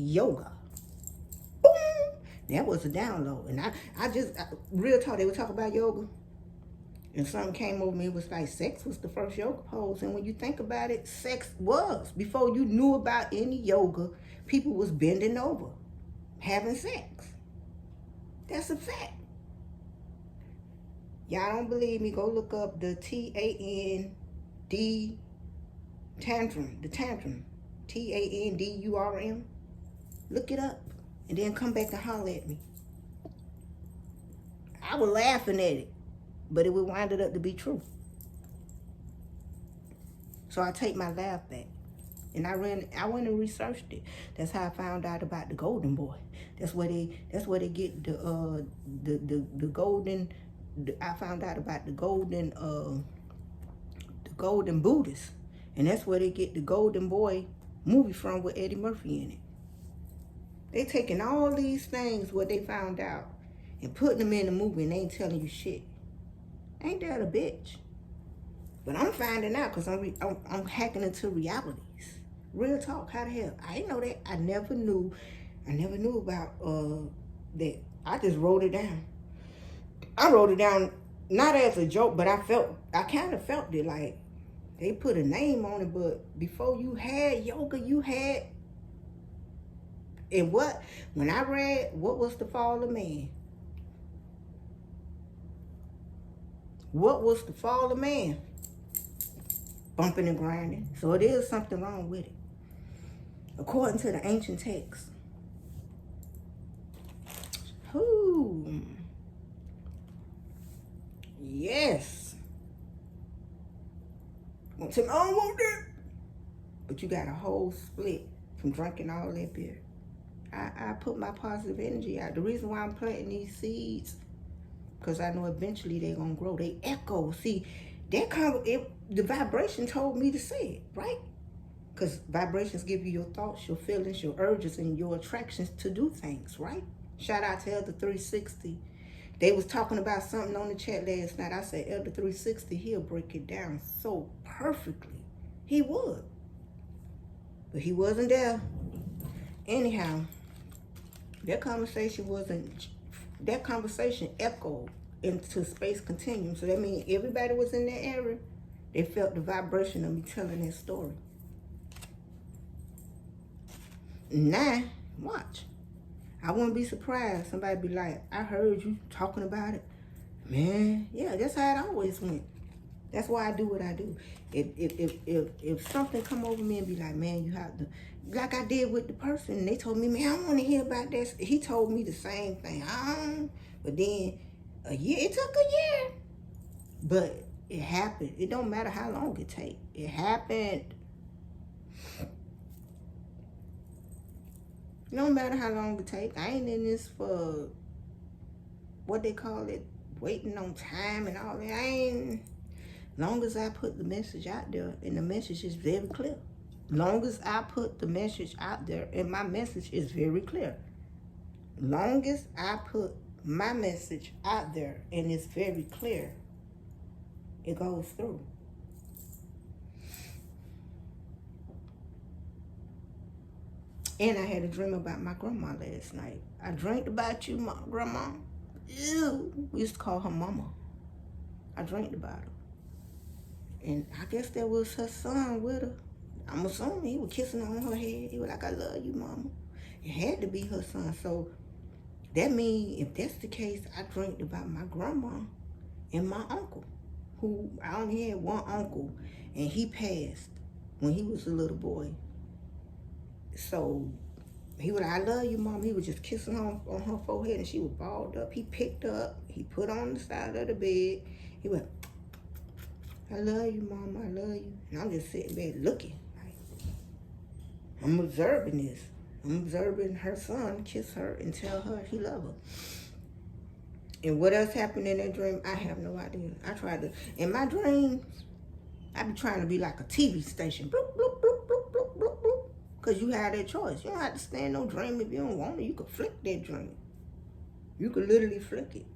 yoga. Boom! That was a download. And real talk, they would talk about yoga. And something came over me, it was like sex was the first yoga pose. And when you think about it, sex was. Before you knew about any yoga, people was bending over, having sex. That's a fact. Y'all don't believe me, go look up the T-A-N-D tantrum, the tantrum, T-A-N-D-U-R-M. Look it up and then come back and holler at me. I was laughing at it, but it would wind it up to be true. So I take my laugh back. And I went and researched it. That's how I found out about the Golden Boy. That's where they get the golden. I found out about the golden Buddhist, and that's where they get the Golden Boy movie from with Eddie Murphy in it. They taking all these things what they found out and putting them in the movie, and they ain't telling you shit. Ain't that a bitch? But I'm finding out because I'm hacking into realities. Real talk, how the hell? I didn't know that. I never knew about that. I just wrote it down. I wrote it down not as a joke, but I kind of felt it like they put a name on it. But before you had yoga, you had, and when I read What Was the Fall of Man? What was the fall of man? Bumping and grinding. So it is something wrong with it. According to the ancient text. Whoo. Yes. Won't tell me, I don't want that. But you got a whole split from drinking all that beer. I put my positive energy out. The reason why I'm planting these seeds, because I know eventually they're going to grow. They echo. See, the vibration told me to say it, right? Because vibrations give you your thoughts, your feelings, your urges, and your attractions to do things, right? Shout out to Elder 360. They was talking about something on the chat last night. I said, Elder 360, he'll break it down so perfectly. He would. But he wasn't there. Anyhow, that conversation echoed into space continuum. So that means everybody was in that area. They felt the vibration of me telling that story. Now, watch. I wouldn't be surprised. Somebody be like, I heard you talking about it. Man, yeah, that's how it always went. That's why I do what I do. If something come over me and be like, man, you have to, like I did with the person, and they told me, man, I don't want to hear about that. He told me the same thing. But then it took a year. But it happened. It don't matter how long it take. It happened. It don't matter how long it take. I ain't in this for, what they call it, waiting on time and all that. Long as I put the message out there, and the message is very clear. Long as I put the message out there, and my message is very clear. Long as I put my message out there, and it's very clear, it goes through. And I had a dream about my grandma last night. I dreamed about you, my grandma. Ew. We used to call her mama. I dreamed about her. And I guess that was her son with her. I'm assuming he was kissing on her head. He was like, I love you, mama. It had to be her son. So that means, if that's the case, I dreamed about my grandma and my uncle, who I only had one uncle, and he passed when he was a little boy. So he was like, I love you, mom. He was just kissing her on her forehead, and she was balled up. He picked her up. He put her on the side of the bed. He went, I love you, mom. I love you. And I'm just sitting there looking. Like, I'm observing this. I'm observing her son kiss her and tell her he love her. And what else happened in that dream, I have no idea. I tried to, in my dreams, I be trying to be like a TV station. Bloop, bloop, bloop, bloop, bloop, bloop, bloop. Because you have that choice. You don't have to stand no dream if you don't want it. You could flick that dream. You could literally flick it.